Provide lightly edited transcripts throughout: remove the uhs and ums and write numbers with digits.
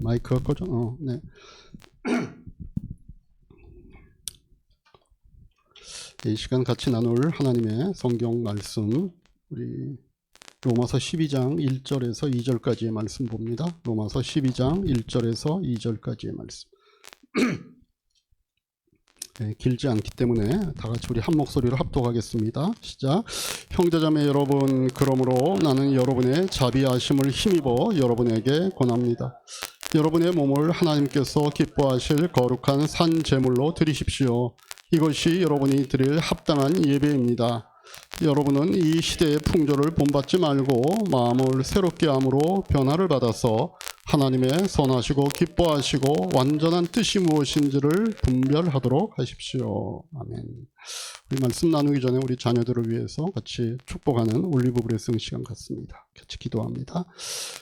마이크가 꺼져? 네. 이 시간 같이 나눌 하나님의 성경 말씀, 우리 로마서 12장 1절에서 2절까지의 말씀 봅니다. 로마서 12장 1절에서 2절까지의 말씀. 네, 길지 않기 때문에 다 같이 우리 한 목소리로 합독하겠습니다. 시작. 형제자매 여러분, 그러므로 나는 여러분의 자비하심을 힘입어 여러분에게 권합니다. 여러분의 몸을 하나님께서 기뻐하실 거룩한 산 제물로 드리십시오. 이것이 여러분이 드릴 합당한 예배입니다. 여러분은 이 시대의 풍조를 본받지 말고 마음을 새롭게 함으로 변화를 받아서 하나님의 선하시고 기뻐하시고 완전한 뜻이 무엇인지를 분별하도록 하십시오. 아멘. 우리 말씀 나누기 전에 우리 자녀들을 위해서 같이 축복하는 올리브 브레싱 시간 갖습니다. 같이 기도합니다.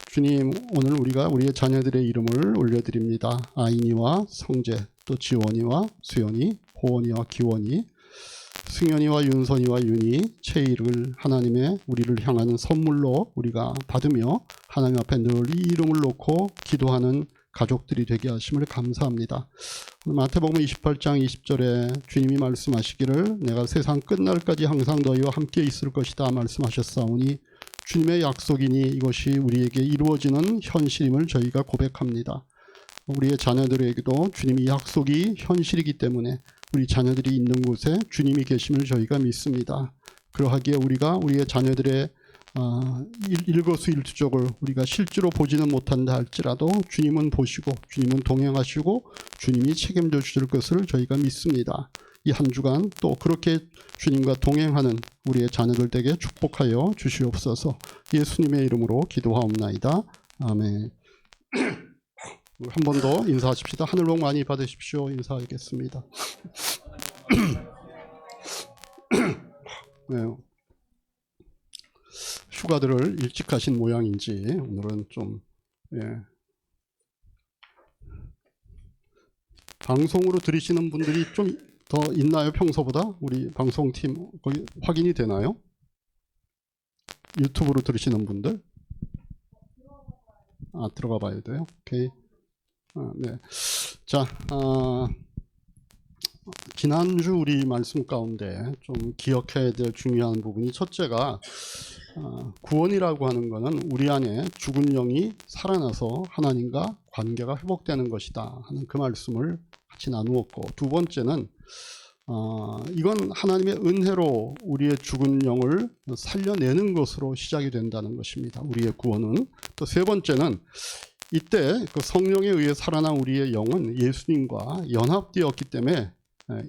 주님, 오늘 우리가 우리의 자녀들의 이름을 올려드립니다. 아인이와 성재, 또 지원이와 수연이, 호원이와 기원이, 승현이와 윤선이와 윤이, 채이를 하나님의 우리를 향하는 선물로 우리가 받으며 하나님 앞에 늘 이 이름을 놓고 기도하는 가족들이 되게 하심을 감사합니다. 마태복음 28장 20절에 주님이 말씀하시기를 내가 세상 끝날까지 항상 너희와 함께 있을 것이다 말씀하셨사오니 주님의 약속이니 이것이 우리에게 이루어지는 현실임을 저희가 고백합니다. 우리의 자녀들에게도 주님의 약속이 현실이기 때문에 우리 자녀들이 있는 곳에 주님이 계심을 저희가 믿습니다. 그러하기에 우리가 우리의 자녀들의 일거수일투족을 우리가 실제로 보지는 못한다 할지라도 주님은 보시고 주님은 동행하시고 주님이 책임져 주실 것을 저희가 믿습니다. 이 한 주간 또 그렇게 주님과 동행하는 우리의 자녀들 에게 축복하여 주시옵소서. 예수님의 이름으로 기도하옵나이다. 아멘. 한 번 더 인사하십시다. 하늘 복 많이 받으십시오. 인사하겠습니다. 네. 휴가들을 일찍 가신 모양인지 오늘은 좀 방송으로 들으시는 분들이 좀 더 있나요? 평소보다? 우리 방송팀 거기 확인이 되나요? 유튜브로 들으시는 분들? 들어가 봐야 돼요. 오케이. 네. 자, 지난주 우리 말씀 가운데 좀 기억해야 될 중요한 부분이 첫째가 구원이라고 하는 것은 우리 안에 죽은 영이 살아나서 하나님과 관계가 회복되는 것이다 하는 그 말씀을 같이 나누었고, 두 번째는 이건 하나님의 은혜로 우리의 죽은 영을 살려내는 것으로 시작이 된다는 것입니다. 우리의 구원은. 또 세 번째는 이때 그 성령에 의해 살아난 우리의 영은 예수님과 연합되었기 때문에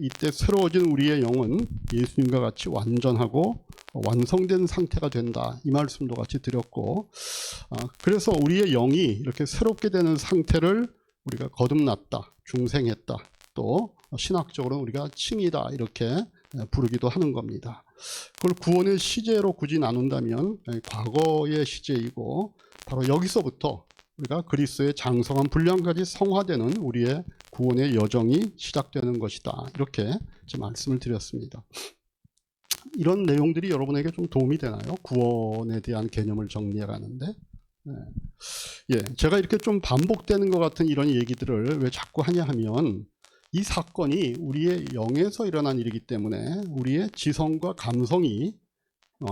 이때 새로워진 우리의 영은 예수님과 같이 완전하고 완성된 상태가 된다. 이 말씀도 같이 드렸고, 그래서 우리의 영이 이렇게 새롭게 되는 상태를 우리가 거듭났다, 중생했다, 또 신학적으로는 우리가 칭이다 이렇게 부르기도 하는 겁니다. 그걸 구원의 시제로 굳이 나눈다면 과거의 시제이고, 바로 여기서부터 우리가 그리스도의 장성한 분량까지 성화되는 우리의 구원의 여정이 시작되는 것이다. 이렇게 말씀을 드렸습니다. 이런 내용들이 여러분에게 좀 도움이 되나요? 구원에 대한 개념을 정리해가는데. 제가 이렇게 좀 반복되는 것 같은 이런 얘기들을 왜 자꾸 하냐 하면, 이 사건이 우리의 영에서 일어난 일이기 때문에 우리의 지성과 감성이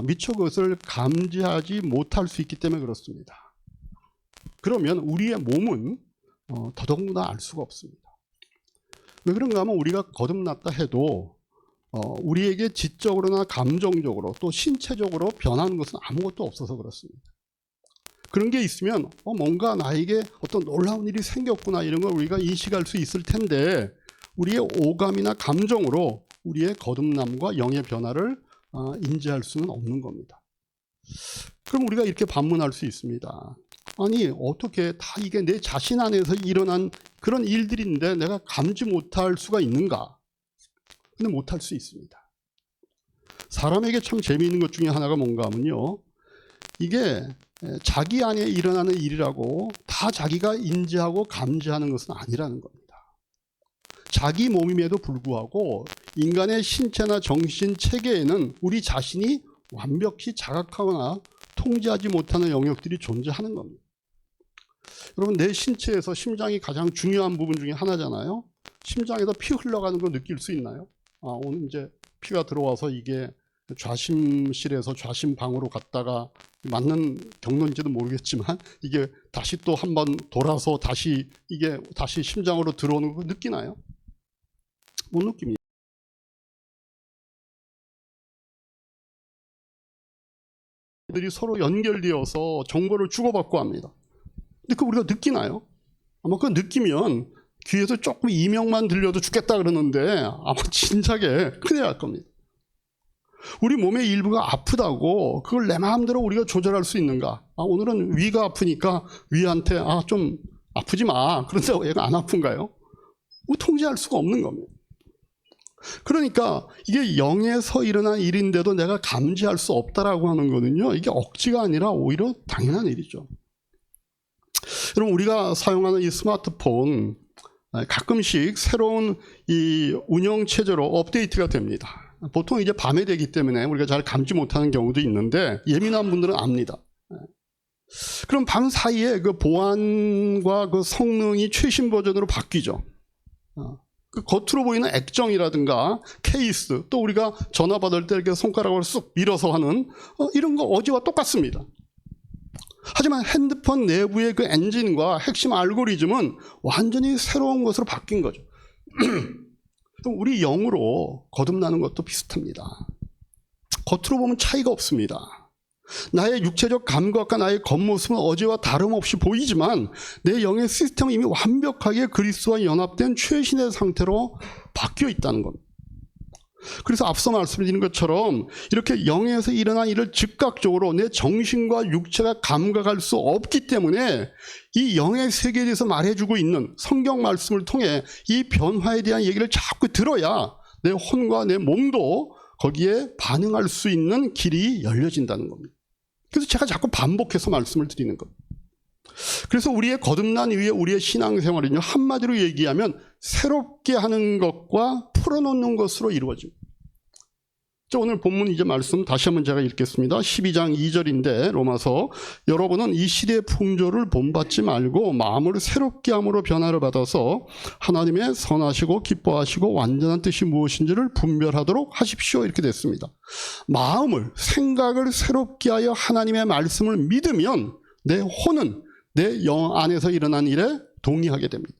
미처 그것을 감지하지 못할 수 있기 때문에 그렇습니다. 그러면 우리의 몸은 더더군다나 알 수가 없습니다. 왜 그런가 하면 우리가 거듭났다 해도 우리에게 지적으로나 감정적으로 또 신체적으로 변하는 것은 아무것도 없어서 그렇습니다. 그런 게 있으면 뭔가 나에게 어떤 놀라운 일이 생겼구나 이런 걸 우리가 인식할 수 있을 텐데, 우리의 오감이나 감정으로 우리의 거듭남과 영의 변화를 인지할 수는 없는 겁니다. 그럼 우리가 이렇게 반문할 수 있습니다. 아니, 어떻게 다 이게 내 자신 안에서 일어난 그런 일들인데 내가 감지 못할 수가 있는가? 근데 못할 수 있습니다. 사람에게 참 재미있는 것 중에 하나가 뭔가 하면요, 이게 자기 안에 일어나는 일이라고 다 자기가 인지하고 감지하는 것은 아니라는 겁니다. 자기 몸임에도 불구하고 인간의 신체나 정신 체계에는 우리 자신이 완벽히 자각하거나 통제하지 못하는 영역들이 존재하는 겁니다. 여러분, 내 신체에서 심장이 가장 중요한 부분 중에 하나잖아요. 심장에서 피 흘러가는 거 느낄 수 있나요? 오늘 이제 피가 들어와서 이게 좌심실에서 좌심방으로 갔다가 맞는 경로인지도 모르겠지만 이게 다시 또 한 번 돌아서 이게 다시 심장으로 들어오는 거 느끼나요? 못 느낍니다. 들이 서로 연결되어서 정보를 주고받고 합니다. 근데 그거 우리가 느끼나요? 아마 그거 느끼면 귀에서 조금 이명만 들려도 죽겠다 그러는데 아마 진작에 큰일 날 겁니다. 우리 몸의 일부가 아프다고 그걸 내 마음대로 우리가 조절할 수 있는가? 오늘은 위가 아프니까 위한테 좀 아프지 마. 그런데 얘가 안 아픈가요? 통제할 수가 없는 겁니다. 그러니까 이게 영에서 일어난 일인데도 내가 감지할 수 없다라고 하는 거는요, 이게 억지가 아니라 오히려 당연한 일이죠. 여러분, 우리가 사용하는 이 스마트폰 가끔씩 새로운 이 운영 체제로 업데이트가 됩니다. 보통 이제 밤에 되기 때문에 우리가 잘 감지 못하는 경우도 있는데 예민한 분들은 압니다. 그럼 밤 사이에 그 보안과 그 성능이 최신 버전으로 바뀌죠. 그 겉으로 보이는 액정이라든가 케이스, 또 우리가 전화 받을 때 이렇게 손가락으로 쑥 밀어서 하는 이런 거 어제와 똑같습니다. 하지만 핸드폰 내부의 그 엔진과 핵심 알고리즘은 완전히 새로운 것으로 바뀐 거죠. 우리 영으로 거듭나는 것도 비슷합니다. 겉으로 보면 차이가 없습니다. 나의 육체적 감각과 나의 겉모습은 어제와 다름없이 보이지만 내 영의 시스템은 이미 완벽하게 그리스도와 연합된 최신의 상태로 바뀌어 있다는 겁니다. 그래서 앞서 말씀드린 것처럼 이렇게 영에서 일어난 일을 즉각적으로 내 정신과 육체가 감각할 수 없기 때문에 이 영의 세계에 대해서 말해주고 있는 성경 말씀을 통해 이 변화에 대한 얘기를 자꾸 들어야 내 혼과 내 몸도 거기에 반응할 수 있는 길이 열려진다는 겁니다. 그래서 제가 자꾸 반복해서 말씀을 드리는 겁니다. 그래서 우리의 거듭난 이후에 우리의 신앙생활은요, 한마디로 얘기하면 새롭게 하는 것과 풀어놓는 것으로 이루어집니다. 자, 오늘 본문 이제 말씀 다시 한번 제가 읽겠습니다. 12장 2절인데 로마서, 여러분은 이 시대의 풍조를 본받지 말고 마음을 새롭게 함으로 변화를 받아서 하나님의 선하시고 기뻐하시고 완전한 뜻이 무엇인지를 분별하도록 하십시오. 이렇게 됐습니다. 마음을, 생각을 새롭게 하여 하나님의 말씀을 믿으면 내 혼은 내 영 안에서 일어난 일에 동의하게 됩니다.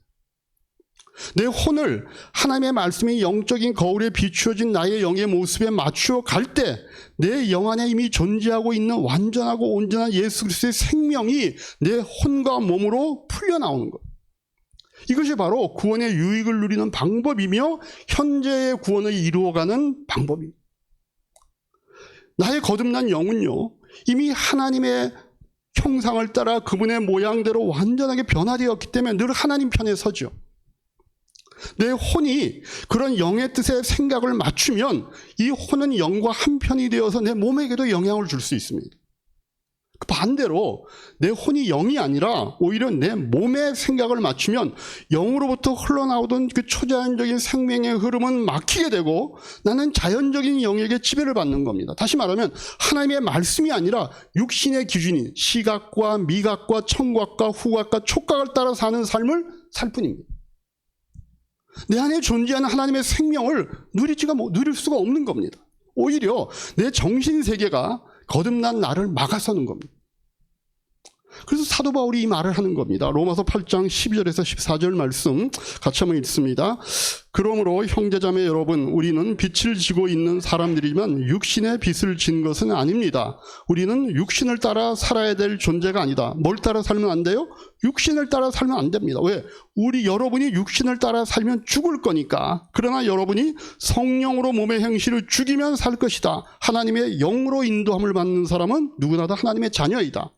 내 혼을 하나님의 말씀이 영적인 거울에 비추어진 나의 영의 모습에 맞추어 갈 때 내 영 안에 이미 존재하고 있는 완전하고 온전한 예수 그리스도의 생명이 내 혼과 몸으로 풀려나오는 것. 이것이 바로 구원의 유익을 누리는 방법이며 현재의 구원을 이루어가는 방법입니다. 나의 거듭난 영은요, 이미 하나님의 형상을 따라 그분의 모양대로 완전하게 변화되었기 때문에 늘 하나님 편에 서죠. 내 혼이 그런 영의 뜻에 생각을 맞추면 이 혼은 영과 한편이 되어서 내 몸에게도 영향을 줄 수 있습니다. 반대로 내 혼이 영이 아니라 오히려 내 몸의 생각을 맞추면 영으로부터 흘러나오던 그 초자연적인 생명의 흐름은 막히게 되고 나는 자연적인 영에게 지배를 받는 겁니다. 다시 말하면 하나님의 말씀이 아니라 육신의 기준인 시각과 미각과 청각과 후각과 촉각을 따라 사는 삶을 살 뿐입니다. 내 안에 존재하는 하나님의 생명을 누릴 수가 없는 겁니다. 오히려 내 정신세계가 거듭난 나를 막아서는 겁니다. 그래서 사도 바울이 이 말을 하는 겁니다. 로마서 8장 12절에서 14절 말씀 같이 한번 읽습니다. 그러므로 형제자매 여러분, 우리는 빛을 지고 있는 사람들이지만 육신의 빛을 진 것은 아닙니다. 우리는 육신을 따라 살아야 될 존재가 아니다. 뭘 따라 살면 안 돼요? 육신을 따라 살면 안 됩니다. 왜? 여러분이 육신을 따라 살면 죽을 거니까. 그러나 여러분이 성령으로 몸의 행실을 죽이면 살 것이다. 하나님의 영으로 인도함을 받는 사람은 누구나 다 하나님의 자녀이다.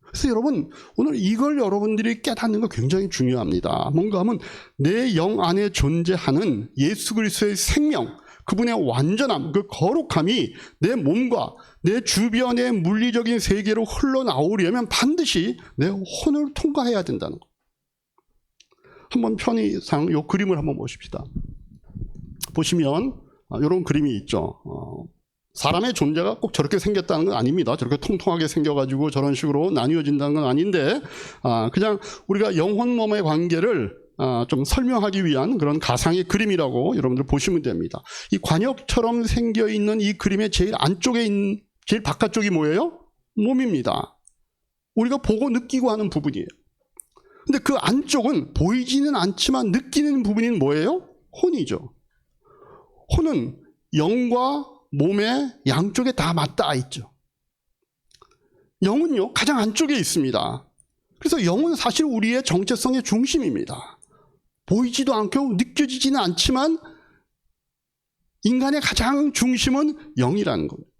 그래서 여러분, 오늘 이걸 여러분들이 깨닫는 거 굉장히 중요합니다. 뭔가 하면 내 영 안에 존재하는 예수 그리스도의 생명, 그분의 완전함, 그 거룩함이 내 몸과 내 주변의 물리적인 세계로 흘러나오려면 반드시 내 혼을 통과해야 된다는 거. 한번 편의상 이 그림을 한번 보십시다. 보시면 이런 그림이 있죠. 사람의 존재가 꼭 저렇게 생겼다는 건 아닙니다. 저렇게 통통하게 생겨가지고 저런 식으로 나뉘어진다는 건 아닌데, 그냥 우리가 영혼 몸의 관계를 좀 설명하기 위한 그런 가상의 그림이라고 여러분들 보시면 됩니다. 이 관역처럼 생겨 있는 이 그림의 제일 안쪽에 있는, 제일 바깥쪽이 뭐예요? 몸입니다. 우리가 보고 느끼고 하는 부분이에요. 근데 그 안쪽은 보이지는 않지만 느끼는 부분이 뭐예요? 혼이죠. 혼은 영과 몸의 양쪽에 다 맞닿아 있죠. 영은요, 가장 안쪽에 있습니다. 그래서 영은 사실 우리의 정체성의 중심입니다. 보이지도 않고 느껴지지는 않지만 인간의 가장 중심은 영이라는 겁니다.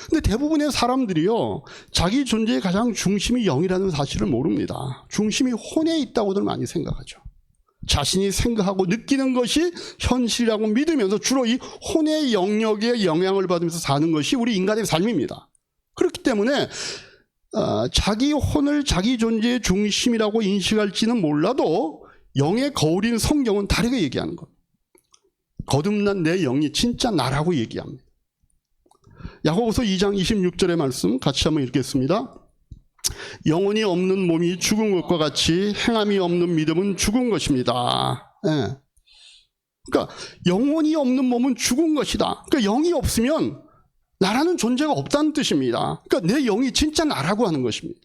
근데 대부분의 사람들이요, 자기 존재의 가장 중심이 영이라는 사실을 모릅니다. 중심이 혼에 있다고들 많이 생각하죠. 자신이 생각하고 느끼는 것이 현실이라고 믿으면서 주로 이 혼의 영역에 영향을 받으면서 사는 것이 우리 인간의 삶입니다. 그렇기 때문에 자기 혼을 자기 존재의 중심이라고 인식할지는 몰라도 영의 거울인 성경은 다르게 얘기하는 겁니다. 거듭난 내 영이 진짜 나라고 얘기합니다. 야고보서 2장 26절의 말씀 같이 한번 읽겠습니다. 영혼이 없는 몸이 죽은 것과 같이 행함이 없는 믿음은 죽은 것입니다. 예. 그러니까 영혼이 없는 몸은 죽은 것이다. 그러니까 영이 없으면 나라는 존재가 없다는 뜻입니다. 그러니까 내 영이 진짜 나라고 하는 것입니다.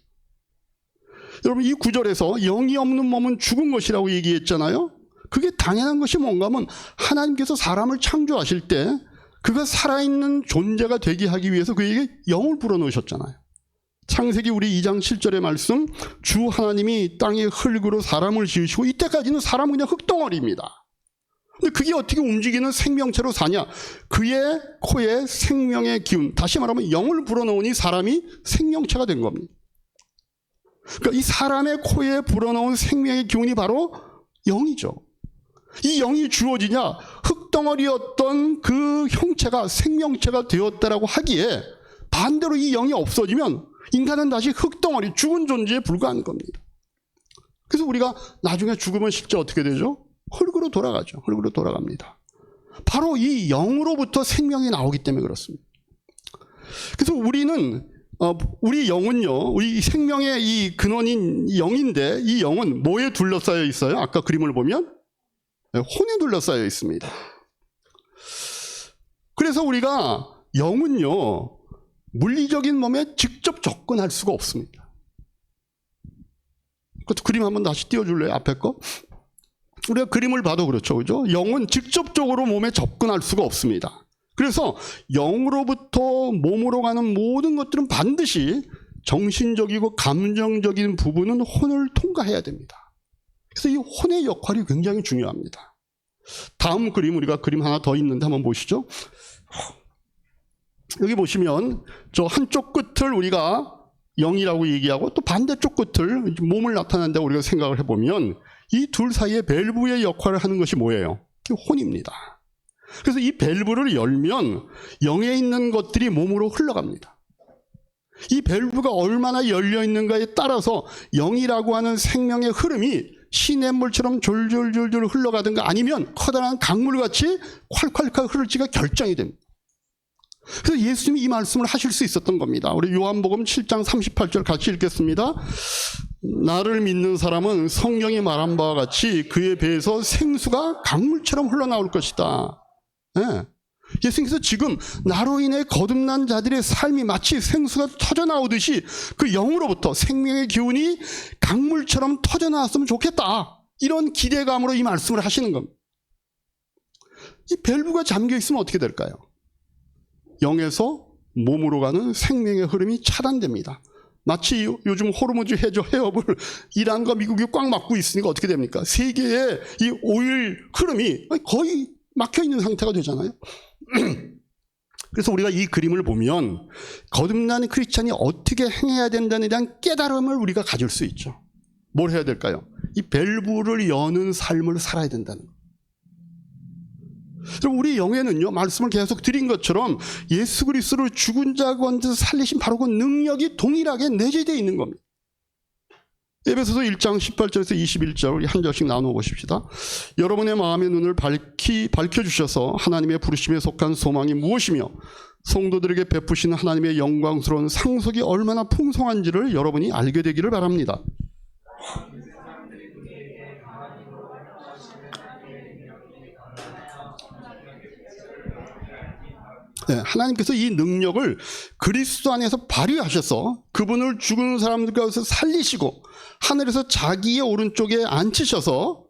여러분, 이 구절에서 영이 없는 몸은 죽은 것이라고 얘기했잖아요. 그게 당연한 것이 뭔가 하면 하나님께서 사람을 창조하실 때 그가 살아있는 존재가 되게 하기 위해서 그에게 영을 불어넣으셨잖아요. 창세기 우리 2장 7절의 말씀, 주 하나님이 땅의 흙으로 사람을 지으시고, 이때까지는 사람은 그냥 흙덩어리입니다. 근데 그게 어떻게 움직이는 생명체로 사냐? 그의 코에 생명의 기운, 다시 말하면 영을 불어넣으니 사람이 생명체가 된 겁니다. 그러니까 이 사람의 코에 불어넣은 생명의 기운이 바로 영이죠. 이 영이 주어지냐? 흙덩어리였던 그 형체가 생명체가 되었다라고 하기에, 반대로 이 영이 없어지면 인간은 다시 흙덩어리, 죽은 존재에 불과한 겁니다. 그래서 우리가 나중에 죽으면 실제 어떻게 되죠? 흙으로 돌아가죠. 흙으로 돌아갑니다. 바로 이 영으로부터 생명이 나오기 때문에 그렇습니다. 그래서 우리 영은요, 우리 생명의 이 근원인 영인데, 이 영은 뭐에 둘러싸여 있어요? 아까 그림을 보면 혼에 둘러싸여 있습니다. 그래서 우리가 영은요, 물리적인 몸에 직접 접근할 수가 없습니다. 그것도 그림 한번 다시 띄워줄래요? 앞에 거. 우리가 그림을 봐도 그렇죠. 그죠? 영은 직접적으로 몸에 접근할 수가 없습니다. 그래서 영으로부터 몸으로 가는 모든 것들은 반드시 정신적이고 감정적인 부분은 혼을 통과해야 됩니다. 그래서 이 혼의 역할이 굉장히 중요합니다. 다음 그림, 우리가 그림 하나 더 있는데 한번 보시죠. 여기 보시면 저 한쪽 끝을 우리가 영이라고 얘기하고 또 반대쪽 끝을 몸을 나타낸다고 우리가 생각을 해보면 이 둘 사이에 밸브의 역할을 하는 것이 뭐예요? 혼입니다. 그래서 이 밸브를 열면 영에 있는 것들이 몸으로 흘러갑니다. 이 밸브가 얼마나 열려 있는가에 따라서 영이라고 하는 생명의 흐름이 시냇물처럼 졸졸졸졸 흘러가든가 아니면 커다란 강물같이 콸콸콸 흐를지가 결정이 됩니다. 그래서 예수님이 이 말씀을 하실 수 있었던 겁니다. 우리 요한복음 7장 38절 같이 읽겠습니다. 나를 믿는 사람은 성경이 말한 바와 같이 그의 배에서 생수가 강물처럼 흘러나올 것이다. 네. 예수님께서 지금 나로 인해 거듭난 자들의 삶이 마치 생수가 터져나오듯이 그 영으로부터 생명의 기운이 강물처럼 터져나왔으면 좋겠다. 이런 기대감으로 이 말씀을 하시는 겁니다. 이 밸브가 잠겨 있으면 어떻게 될까요? 영에서 몸으로 가는 생명의 흐름이 차단됩니다. 마치 요즘 호르무즈 해협을 이란과 미국이 꽉 막고 있으니까 어떻게 됩니까? 세계의 이 오일 흐름이 거의 막혀 있는 상태가 되잖아요. 그래서 우리가 이 그림을 보면 거듭난 크리스찬이 어떻게 행해야 된다는 대한 깨달음을 우리가 가질 수 있죠. 뭘 해야 될까요? 이 밸브를 여는 삶을 살아야 된다는 거예요. 우리 영에는요, 말씀을 계속 드린 것처럼 예수 그리스도를 죽은 자 가운데서 살리신 바로 그 능력이 동일하게 내재되어 있는 겁니다. 에베소서 1장 18절에서 21절 우리 한 절씩 나누어 보십시다. 여러분의 마음의 눈을 밝혀주셔서 하나님의 부르심에 속한 소망이 무엇이며 성도들에게 베푸시는 하나님의 영광스러운 상속이 얼마나 풍성한지를 여러분이 알게 되기를 바랍니다. 네, 하나님께서 이 능력을 그리스도 안에서 발휘하셔서 그분을 죽은 사람들 가운데서 살리시고 하늘에서 자기의 오른쪽에 앉히셔서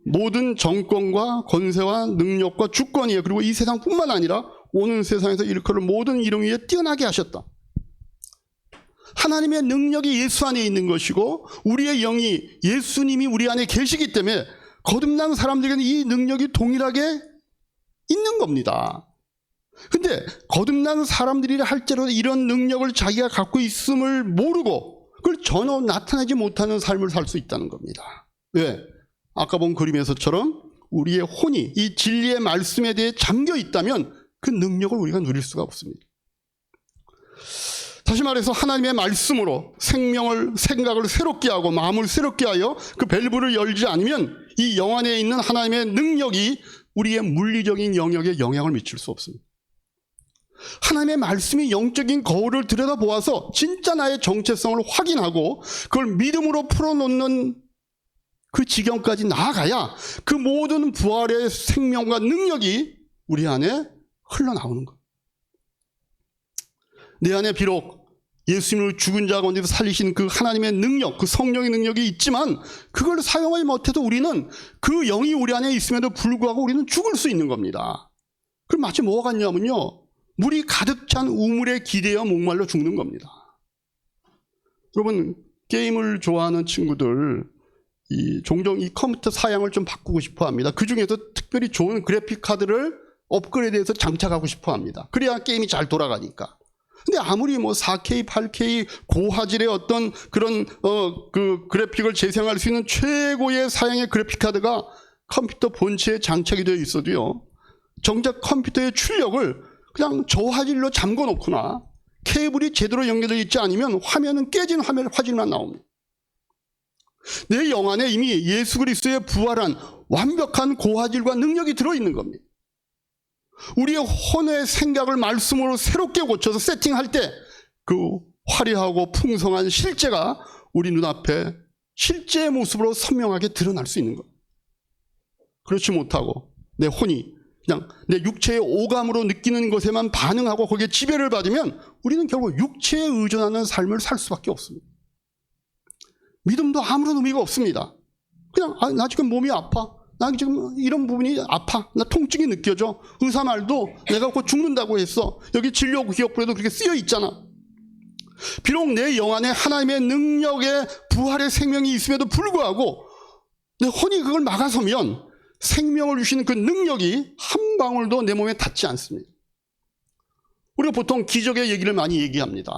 모든 정권과 권세와 능력과 주권이에요. 그리고 이 세상뿐만 아니라 오는 세상에서 일컬을 모든 이름 위에 뛰어나게 하셨다. 하나님의 능력이 예수 안에 있는 것이고 우리의 영이 예수님이 우리 안에 계시기 때문에 거듭난 사람들에게는 이 능력이 동일하게 있는 겁니다. 근데 거듭난 사람들이 할지라도 이런 능력을 자기가 갖고 있음을 모르고 그걸 전혀 나타내지 못하는 삶을 살 수 있다는 겁니다. 왜? 아까 본 그림에서처럼 우리의 혼이 이 진리의 말씀에 대해 잠겨 있다면 그 능력을 우리가 누릴 수가 없습니다. 다시 말해서 하나님의 말씀으로 생각을 새롭게 하고 마음을 새롭게 하여 그 밸브를 열지 않으면 이 영 안에 있는 하나님의 능력이 우리의 물리적인 영역에 영향을 미칠 수 없습니다. 하나님의 말씀이 영적인 거울을 들여다보아서 진짜 나의 정체성을 확인하고 그걸 믿음으로 풀어놓는 그 지경까지 나아가야 그 모든 부활의 생명과 능력이 우리 안에 흘러나오는 것. 내 안에 비록 예수님을 죽은 자 가운데서 살리신 그 하나님의 능력, 그 성령의 능력이 있지만 그걸 사용하지 못해도 우리는 그 영이 우리 안에 있음에도 불구하고 우리는 죽을 수 있는 겁니다. 그럼 마치 뭐가 같냐면요, 물이 가득 찬 우물에 기대어 목말라 죽는 겁니다. 여러분, 게임을 좋아하는 친구들 종종 이 컴퓨터 사양을 좀 바꾸고 싶어 합니다. 그 중에서 특별히 좋은 그래픽 카드를 업그레이드해서 장착하고 싶어 합니다. 그래야 게임이 잘 돌아가니까. 근데 아무리 뭐 4K, 8K 고화질의 어떤 그런 그 그래픽을 재생할 수 있는 최고의 사양의 그래픽 카드가 컴퓨터 본체에 장착이 되어 있어도요, 정작 컴퓨터의 출력을 그냥 저화질로 잠궈 놓거나 케이블이 제대로 연결되어 있지 않으면 화면은 깨진 화질만 나옵니다. 내 영 안에 이미 예수 그리스도의 부활한 완벽한 고화질과 능력이 들어있는 겁니다. 우리의 혼의 생각을 말씀으로 새롭게 고쳐서 세팅할 때 그 화려하고 풍성한 실제가 우리 눈앞에 실제의 모습으로 선명하게 드러날 수 있는 겁니다. 그렇지 못하고 내 혼이 그냥 내 육체의 오감으로 느끼는 것에만 반응하고 거기에 지배를 받으면 우리는 결국 육체에 의존하는 삶을 살 수밖에 없습니다. 믿음도 아무런 의미가 없습니다. 그냥 나 지금 몸이 아파, 나 지금 이런 부분이 아파, 나 통증이 느껴져, 의사 말도 내가 곧 죽는다고 했어, 여기 진료 기록부에도 그렇게 쓰여 있잖아. 비록 내 영 안에 하나님의 능력의 부활의 생명이 있음에도 불구하고 내 혼이 그걸 막아서면 생명을 주시는 그 능력이 한 방울도 내 몸에 닿지 않습니다. 우리가 보통 기적의 얘기를 많이 얘기합니다.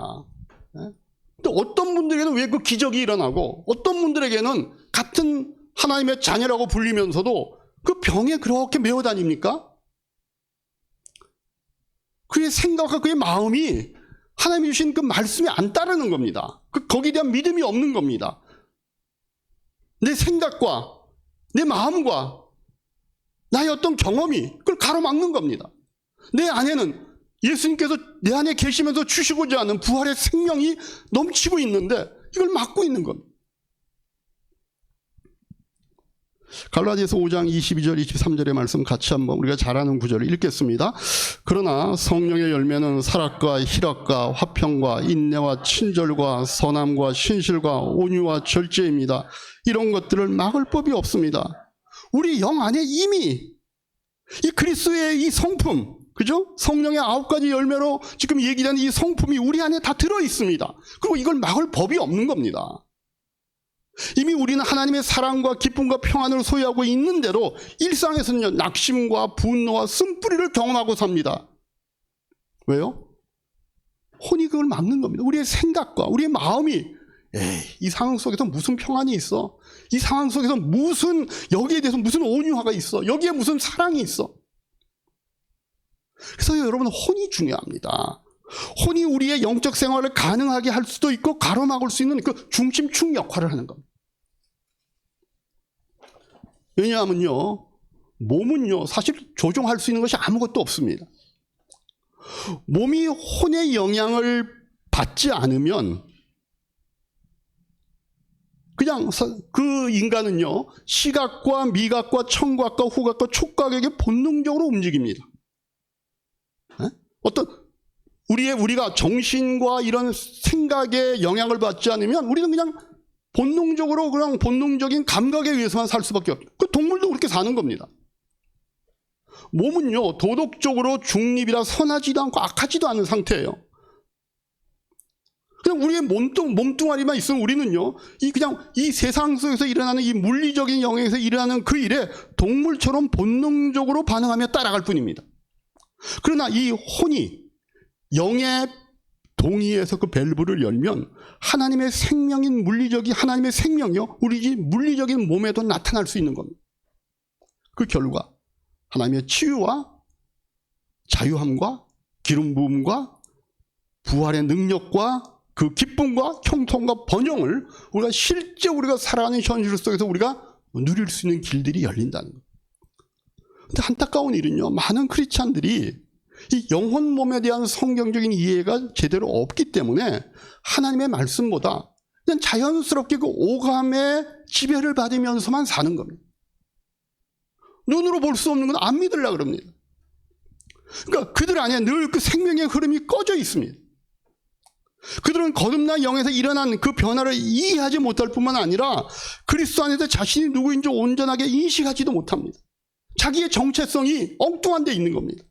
근데 어떤 분들에게는 왜 그 기적이 일어나고 어떤 분들에게는 같은 하나님의 자녀라고 불리면서도 그 병에 그렇게 매어 다닙니까? 그의 생각과 그의 마음이 하나님이 주신 그 말씀에 안 따르는 겁니다. 거기에 대한 믿음이 없는 겁니다. 내 생각과 내 마음과 나의 어떤 경험이 그걸 가로막는 겁니다. 내 안에는 예수님께서 내 안에 계시면서 주시고자 하는 부활의 생명이 넘치고 있는데 이걸 막고 있는 겁니다. 갈라디아서 5장 22절 23절의 말씀 같이 한번 우리가 잘 아는 구절을 읽겠습니다. 그러나 성령의 열매는 사랑과 희락과 화평과 인내와 친절과 선함과 신실과 온유와 절제입니다. 이런 것들을 막을 법이 없습니다. 우리 영 안에 이미 이 그리스도의 이 성품, 그죠? 성령의 9가지 열매로 지금 얘기하는 이 성품이 우리 안에 다 들어있습니다. 그리고 이걸 막을 법이 없는 겁니다. 이미 우리는 하나님의 사랑과 기쁨과 평안을 소유하고 있는 대로 일상에서는요, 낙심과 분노와 쓴뿌리를 경험하고 삽니다. 왜요? 혼이 그걸 막는 겁니다. 우리의 생각과 우리의 마음이 이 상황 속에서 무슨 평안이 있어? 이 상황 속에서 여기에 대해서 무슨 온유화가 있어? 여기에 무슨 사랑이 있어? 그래서 여러분, 혼이 중요합니다. 혼이 우리의 영적 생활을 가능하게 할 수도 있고 가로막을 수 있는 그 중심축 역할을 하는 겁니다. 왜냐하면요, 몸은요 사실 조종할 수 있는 것이 아무것도 없습니다. 몸이 혼의 영향을 받지 않으면 그냥 그 인간은요 시각과 미각과 청각과 후각과 촉각에게 본능적으로 움직입니다. 어떤 우리가 정신과 이런 생각에 영향을 받지 않으면 우리는 그냥 본능적으로 그냥 본능적인 감각에 의해서만 살 수밖에 없어요. 그 동물도 그렇게 사는 겁니다. 몸은요 도덕적으로 중립이라 선하지도 않고 악하지도 않은 상태예요. 그냥 우리의 몸뚱아리만 있으면 우리는요 그냥 이 세상 속에서 일어나는 이 물리적인 영역에서 일어나는 그 일에 동물처럼 본능적으로 반응하며 따라갈 뿐입니다. 그러나 이 혼이 영의 동의에서 그 밸브를 열면 하나님의 생명인 물리적인 하나님의 생명이요 우리 집 물리적인 몸에도 나타날 수 있는 겁니다. 그 결과 하나님의 치유와 자유함과 기름 부음과 부활의 능력과 그 기쁨과 형통과 번영을 우리가 실제 우리가 살아가는 현실 속에서 우리가 누릴 수 있는 길들이 열린다는 거예요. 근데 안타까운 일은요 많은 크리스찬들이 이 영혼 몸에 대한 성경적인 이해가 제대로 없기 때문에 하나님의 말씀보다 그냥 자연스럽게 그 오감의 지배를 받으면서만 사는 겁니다. 눈으로 볼 수 없는 건 안 믿으려고 그럽니다. 그러니까 그들 안에 늘 그 생명의 흐름이 꺼져 있습니다. 그들은 거듭난 영에서 일어난 그 변화를 이해하지 못할 뿐만 아니라 그리스도 안에서 자신이 누구인지 온전하게 인식하지도 못합니다. 자기의 정체성이 엉뚱한 데 있는 겁니다.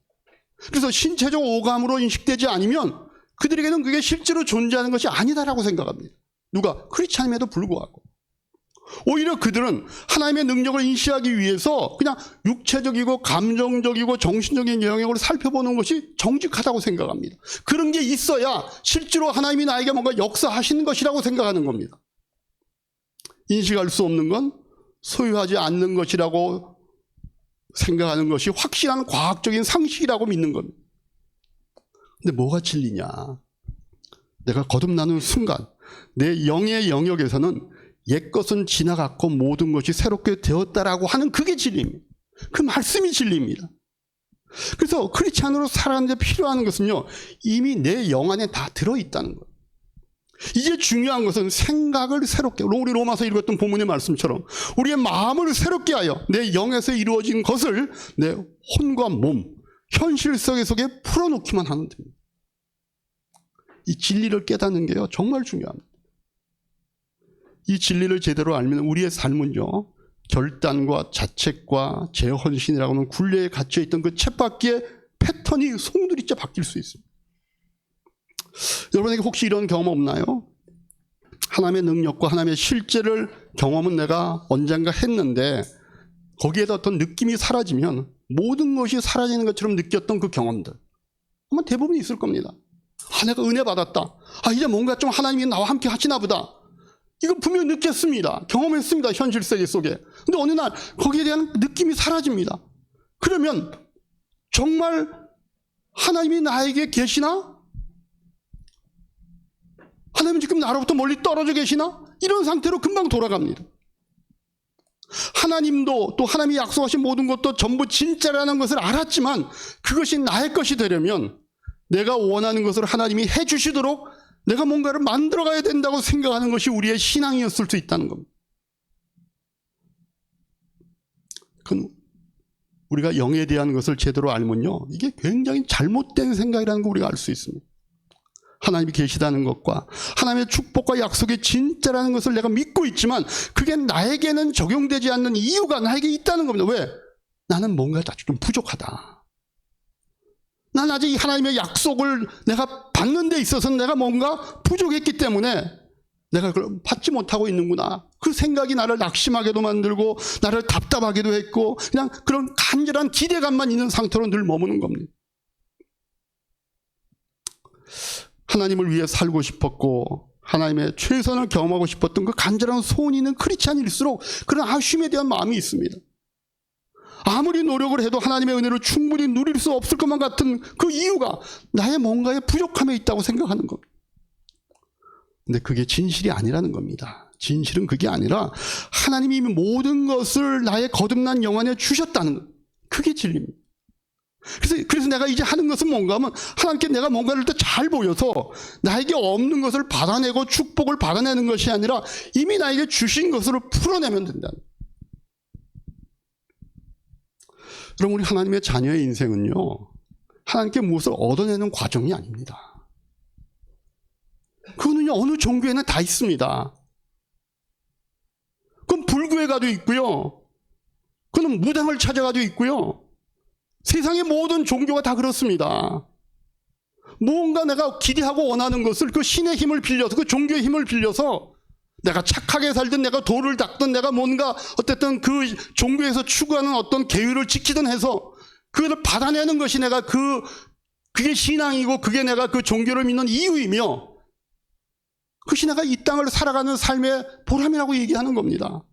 그래서 신체적 오감으로 인식되지 않으면 그들에게는 그게 실제로 존재하는 것이 아니다라고 생각합니다. 누가? 크리스찬임에도 불구하고. 오히려 그들은 하나님의 능력을 인식하기 위해서 그냥 육체적이고 감정적이고 정신적인 영역을 살펴보는 것이 정직하다고 생각합니다. 그런 게 있어야 실제로 하나님이 나에게 뭔가 역사하시는 것이라고 생각하는 겁니다. 인식할 수 없는 건 소유하지 않는 것이라고 생각하는 것이 확실한 과학적인 상식이라고 믿는 겁니다. 근데 뭐가 진리냐? 내가 거듭나는 순간 내 영의 영역에서는 옛것은 지나갔고 모든 것이 새롭게 되었다라고 하는 그게 진리입니다. 그 말씀이 진리입니다. 그래서 크리스찬으로 살아가는 데 필요한 것은요 이미 내 영 안에 다 들어있다는 거예요. 이제 중요한 것은 생각을 새롭게 우리 로마서 읽었던 본문의 말씀처럼 우리의 마음을 새롭게 하여 내 영에서 이루어진 것을 내 혼과 몸 현실 속에 풀어놓기만 하면 됩니다. 이 진리를 깨닫는 게요 정말 중요합니다. 이 진리를 제대로 알면 우리의 삶은요 결단과 자책과 재헌신이라고 하는 굴레에 갇혀있던 그 쳇바퀴의 패턴이 송두리째 바뀔 수 있습니다. 여러분에게 혹시 이런 경험 없나요? 하나님의 능력과 하나님의 실제를 경험은 내가 언젠가 했는데 거기에다 어떤 느낌이 사라지면 모든 것이 사라지는 것처럼 느꼈던 그 경험들 아마 대부분 있을 겁니다. 내가 은혜 받았다. 이제 뭔가 좀 하나님이 나와 함께 하시나 보다. 이거 분명히 느꼈습니다. 경험했습니다. 현실 세계 속에. 근데 어느 날 거기에 대한 느낌이 사라집니다. 그러면 정말 하나님이 나에게 계시나? 하나님은 지금 나로부터 멀리 떨어져 계시나? 이런 상태로 금방 돌아갑니다. 하나님도 또 하나님이 약속하신 모든 것도 전부 진짜라는 것을 알았지만 그것이 나의 것이 되려면 내가 원하는 것을 하나님이 해주시도록 내가 뭔가를 만들어가야 된다고 생각하는 것이 우리의 신앙이었을 수 있다는 겁니다. 그건 우리가 영에 대한 것을 제대로 알면요 이게 굉장히 잘못된 생각이라는 걸 우리가 알 수 있습니다. 하나님이 계시다는 것과 하나님의 축복과 약속이 진짜라는 것을 내가 믿고 있지만 그게 나에게는 적용되지 않는 이유가 나에게 있다는 겁니다. 왜? 나는 뭔가 아직 좀 부족하다. 난 아직 이 하나님의 약속을 내가 받는 데 있어서는 내가 뭔가 부족했기 때문에 내가 그걸 받지 못하고 있는구나. 그 생각이 나를 낙심하게도 만들고 나를 답답하게도 했고 그냥 그런 간절한 기대감만 있는 상태로 늘 머무는 겁니다. 하나님을 위해 살고 싶었고 하나님의 최선을 경험하고 싶었던 그 간절한 소원이 있는 크리스찬일수록 그런 아쉬움에 대한 마음이 있습니다. 아무리 노력을 해도 하나님의 은혜를 충분히 누릴 수 없을 것만 같은 그 이유가 나의 뭔가에 부족함에 있다고 생각하는 겁니다. 근데 그게 진실이 아니라는 겁니다. 진실은 그게 아니라 하나님이 이미 모든 것을 나의 거듭난 영 안에 주셨다는 것. 그게 진리입니다. 그래서 내가 이제 하는 것은 뭔가 하면 하나님께 내가 뭔가를 더 잘 보여서 나에게 없는 것을 받아내고 축복을 받아내는 것이 아니라 이미 나에게 주신 것으로 풀어내면 된다는 거예요. 그럼 우리 하나님의 자녀의 인생은요, 하나님께 무엇을 얻어내는 과정이 아닙니다. 그거는요, 어느 종교에는 다 있습니다. 그건 불교에 가도 있고요, 그건 무당을 찾아가도 있고요, 세상의 모든 종교가 다 그렇습니다. 뭔가 내가 기대하고 원하는 것을 그 신의 힘을 빌려서, 그 종교의 힘을 빌려서 내가 착하게 살든 내가 도를 닦든 내가 뭔가 어쨌든 그 종교에서 추구하는 어떤 계율을 지키든 해서 그걸 받아내는 것이 내가 그게 신앙이고 그게 내가 그 종교를 믿는 이유이며 그것이 내가 이 땅을 살아가는 삶의 보람이라고 얘기하는 겁니다.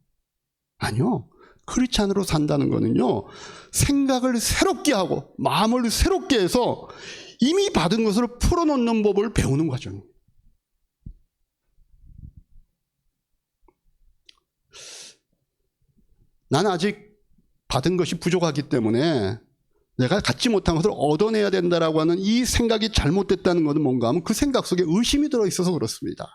아니요. 크리스찬으로 산다는 거는요, 생각을 새롭게 하고 마음을 새롭게 해서 이미 받은 것을 풀어놓는 법을 배우는 과정입니다. 나는 아직 받은 것이 부족하기 때문에 내가 갖지 못한 것을 얻어내야 된다라고 하는 이 생각이 잘못됐다는 것은 뭔가 하면 그 생각 속에 의심이 들어있어서 그렇습니다.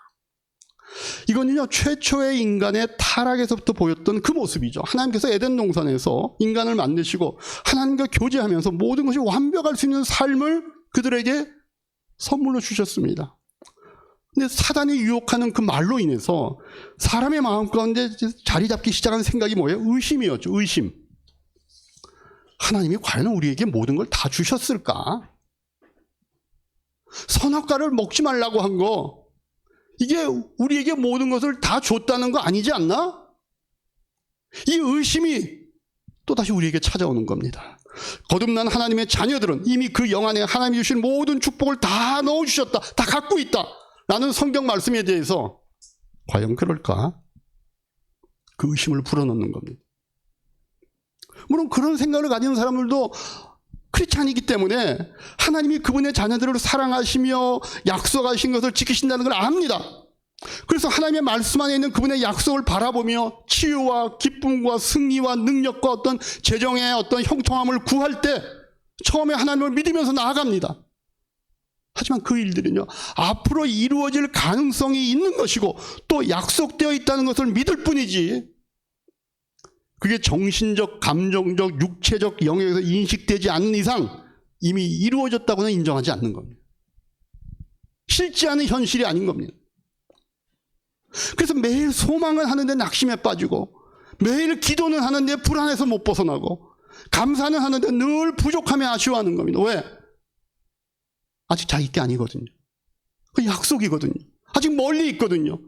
이거는요, 최초의 인간의 타락에서부터 보였던 그 모습이죠. 하나님께서 에덴 동산에서 인간을 만드시고 하나님과 교제하면서 모든 것이 완벽할 수 있는 삶을 그들에게 선물로 주셨습니다. 근데 사단이 유혹하는 그 말로 인해서 사람의 마음 가운데 자리 잡기 시작한 생각이 뭐예요? 의심이었죠. 의심. 하나님이 과연 우리에게 모든 걸 다 주셨을까? 선악과를 먹지 말라고 한 거, 이게 우리에게 모든 것을 다 줬다는 거 아니지 않나? 이 의심이 또다시 우리에게 찾아오는 겁니다. 거듭난 하나님의 자녀들은 이미 그 영 안에 하나님이 주신 모든 축복을 다 넣어주셨다, 다 갖고 있다 라는 성경 말씀에 대해서 과연 그럴까? 그 의심을 불어넣는 겁니다. 물론 그런 생각을 가진 사람들도 크리스찬이기 때문에 하나님이 그분의 자녀들을 사랑하시며 약속하신 것을 지키신다는 걸 압니다. 그래서 하나님의 말씀 안에 있는 그분의 약속을 바라보며 치유와 기쁨과 승리와 능력과 어떤 재정의 어떤 형통함을 구할 때 처음에 하나님을 믿으면서 나아갑니다. 하지만 그 일들은요, 앞으로 이루어질 가능성이 있는 것이고 또 약속되어 있다는 것을 믿을 뿐이지, 그게 정신적, 감정적, 육체적 영역에서 인식되지 않는 이상 이미 이루어졌다고는 인정하지 않는 겁니다. 실지 않은 현실이 아닌 겁니다. 그래서 매일 소망을 하는데 낙심에 빠지고, 매일 기도는 하는데 불안해서 못 벗어나고, 감사는 하는데 늘 부족함에 아쉬워하는 겁니다. 왜? 아직 자기 게 아니거든요. 그 약속이거든요. 아직 멀리 있거든요.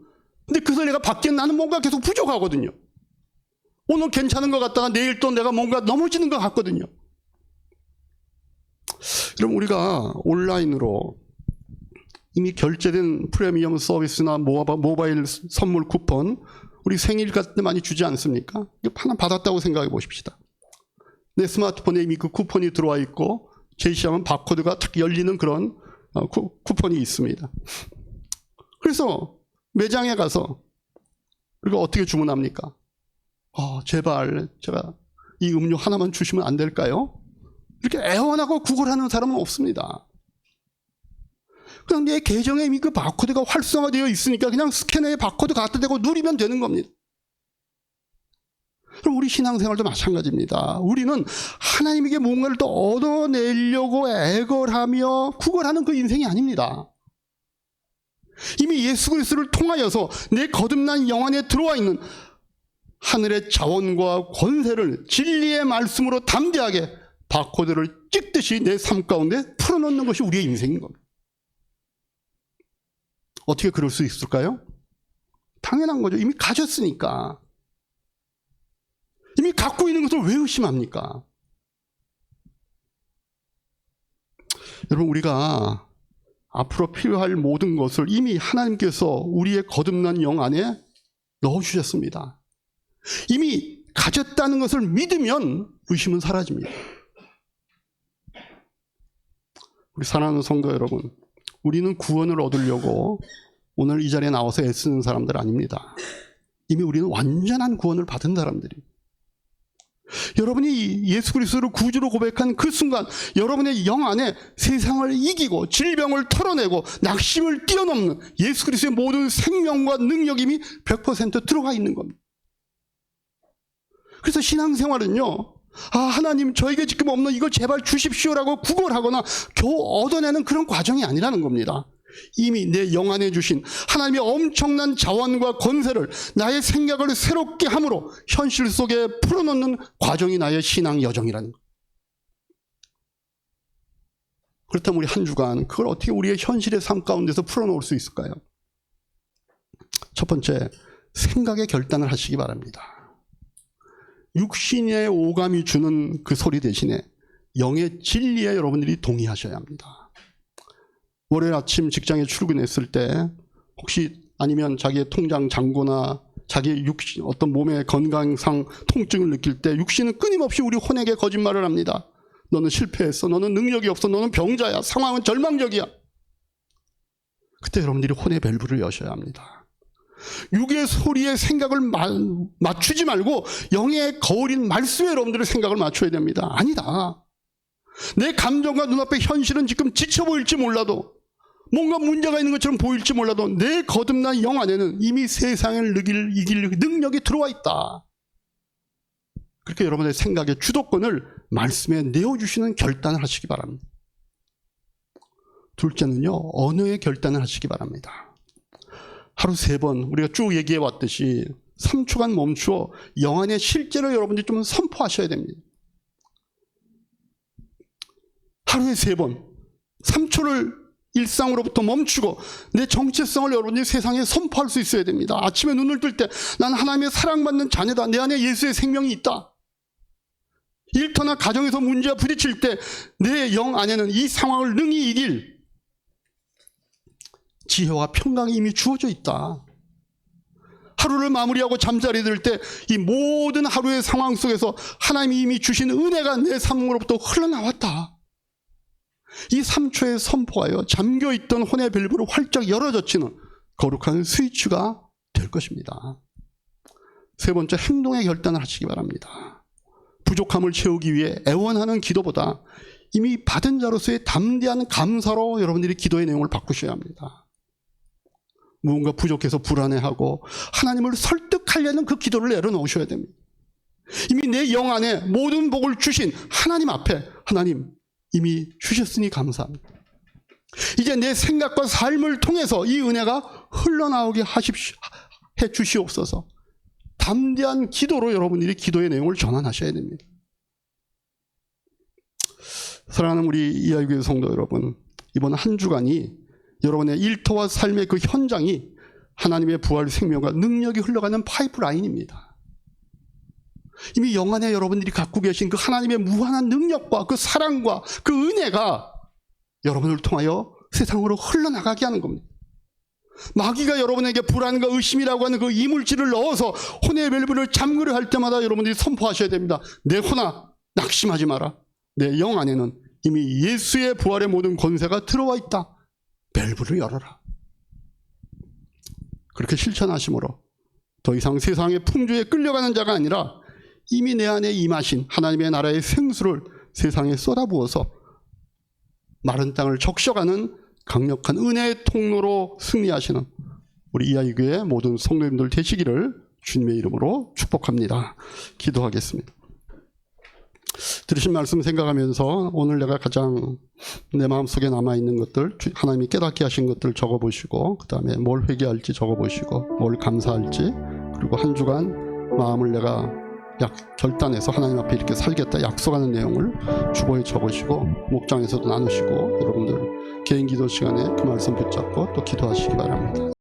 근데 그래서 내가 밖에 나는 뭔가 계속 부족하거든요. 오늘 괜찮은 것 같다가 내일 또 내가 뭔가 넘어지는 것 같거든요. 그럼 우리가 온라인으로 이미 결제된 프리미엄 서비스나 모바일 선물 쿠폰, 우리 생일 같은 데 많이 주지 않습니까? 이거 하나 받았다고 생각해 보십시다. 내 스마트폰에 이미 그 쿠폰이 들어와 있고 제시하면 바코드가 탁 열리는 그런 쿠폰이 있습니다. 그래서 매장에 가서 우리가 어떻게 주문합니까? 제발 제가 이 음료 하나만 주시면 안 될까요? 이렇게 애원하고 구걸하는 사람은 없습니다. 그냥 내 계정에 이미 그 바코드가 활성화되어 있으니까 그냥 스캐너에 바코드 갖다 대고 누리면 되는 겁니다. 그럼 우리 신앙생활도 마찬가지입니다. 우리는 하나님에게 뭔가를 더 얻어내려고 애걸하며 구걸하는 그 인생이 아닙니다. 이미 예수 그리스도를 통하여서 내 거듭난 영 안에 들어와 있는 하늘의 자원과 권세를 진리의 말씀으로 담대하게 바코드를 찍듯이 내 삶 가운데 풀어놓는 것이 우리의 인생인 겁니다. 어떻게 그럴 수 있을까요? 당연한 거죠. 이미 가졌으니까. 이미 갖고 있는 것을 왜 의심합니까? 여러분, 우리가 앞으로 필요할 모든 것을 이미 하나님께서 우리의 거듭난 영 안에 넣어주셨습니다. 이미 가졌다는 것을 믿으면 의심은 사라집니다. 우리 사랑하는 성도 여러분, 우리는 구원을 얻으려고 오늘 이 자리에 나와서 애쓰는 사람들 아닙니다. 이미 우리는 완전한 구원을 받은 사람들이에요. 여러분이 예수 그리스도를 구주로 고백한 그 순간 여러분의 영 안에 세상을 이기고 질병을 털어내고 낙심을 뛰어넘는 예수 그리스도의 모든 생명과 능력이 이미 100% 들어가 있는 겁니다. 그래서 신앙생활은요, 하나님 저에게 지금 없는 이걸 제발 주십시오라고 구걸하거나 겨우 얻어내는 그런 과정이 아니라는 겁니다. 이미 내 영 안에 주신 하나님의 엄청난 자원과 권세를 나의 생각을 새롭게 함으로 현실 속에 풀어놓는 과정이 나의 신앙 여정이라는 것. 그렇다면 우리 한 주간 그걸 어떻게 우리의 현실의 삶 가운데서 풀어놓을 수 있을까요? 첫 번째, 생각의 결단을 하시기 바랍니다. 육신의 오감이 주는 그 소리 대신에 영의 진리에 여러분들이 동의하셔야 합니다. 월요일 아침 직장에 출근했을 때 혹시 아니면 자기의 통장 잔고나 자기의 육신, 어떤 몸의 건강상 통증을 느낄 때 육신은 끊임없이 우리 혼에게 거짓말을 합니다. 너는 실패했어. 너는 능력이 없어. 너는 병자야. 상황은 절망적이야. 그때 여러분들이 혼의 밸브를 여셔야 합니다. 육의 소리에 생각을 맞추지 말고 영의 거울인 말씀에 여러분들의 생각을 맞춰야 됩니다. 아니다. 내 감정과 눈앞의 현실은 지금 지쳐 보일지 몰라도 뭔가 문제가 있는 것처럼 보일지 몰라도 내 거듭난 영 안에는 이미 세상을 이길 능력이 들어와 있다. 그렇게 여러분의 생각의 주도권을 말씀에 내어주시는 결단을 하시기 바랍니다. 둘째는요, 언어의 결단을 하시기 바랍니다. 하루 3번 우리가 쭉 얘기해 왔듯이 3초간 멈추어 영 안의 실제로 여러분들이 좀 선포하셔야 됩니다. 하루에 3번 3초를 일상으로부터 멈추고 내 정체성을 여러분이 세상에 선포할 수 있어야 됩니다. 아침에 눈을 뜰 때 난 하나님의 사랑받는 자녀다. 내 안에 예수의 생명이 있다. 일터나 가정에서 문제와 부딪힐 때 내 영 안에는 이 상황을 능히 이길 지혜와 평강이 이미 주어져 있다. 하루를 마무리하고 잠자리 들 때 이 모든 하루의 상황 속에서 하나님이 이미 주신 은혜가 내 삶으로부터 흘러나왔다. 이 3초의 선포하여 잠겨있던 혼의 밸브를 활짝 열어젖히는 거룩한 스위치가 될 것입니다. 세 번째, 행동의 결단을 하시기 바랍니다. 부족함을 채우기 위해 애원하는 기도보다 이미 받은 자로서의 담대한 감사로 여러분들이 기도의 내용을 바꾸셔야 합니다. 무언가 부족해서 불안해하고 하나님을 설득하려는 그 기도를 내려놓으셔야 됩니다. 이미 내 영 안에 모든 복을 주신 하나님 앞에 하나님 이미 주셨으니 감사합니다. 이제 내 생각과 삶을 통해서 이 은혜가 흘러나오게 해 주시옵소서. 담대한 기도로 여러분들이 기도의 내용을 전환하셔야 됩니다. 사랑하는 우리 이하유교회 성도 여러분, 이번 한 주간이 여러분의 일터와 삶의 그 현장이 하나님의 부활 생명과 능력이 흘러가는 파이프라인입니다. 이미 영 안에 여러분들이 갖고 계신 그 하나님의 무한한 능력과 그 사랑과 그 은혜가 여러분을 통하여 세상으로 흘러나가게 하는 겁니다. 마귀가 여러분에게 불안과 의심이라고 하는 그 이물질을 넣어서 혼의 밸브를 잠그려 할 때마다 여러분들이 선포하셔야 됩니다. 내 혼아, 낙심하지 마라. 내 영 안에는 이미 예수의 부활의 모든 권세가 들어와 있다. 밸브를 열어라. 그렇게 실천하심으로 더 이상 세상의 풍조에 끌려가는 자가 아니라 이미 내 안에 임하신 하나님의 나라의 생수를 세상에 쏟아부어서 마른 땅을 적셔가는 강력한 은혜의 통로로 승리하시는 우리 이하유교회 모든 성도님들 되시기를 주님의 이름으로 축복합니다. 기도하겠습니다. 들으신 말씀 생각하면서 오늘 내가 가장 내 마음속에 남아있는 것들, 하나님이 깨닫게 하신 것들 적어보시고 그 다음에 뭘 회개할지 적어보시고 뭘 감사할지, 그리고 한 주간 마음을 내가 결단해서 하나님 앞에 이렇게 살겠다 약속하는 내용을 주보에 적으시고 목장에서도 나누시고 여러분들 개인 기도 시간에 그 말씀 붙잡고 또 기도하시기 바랍니다.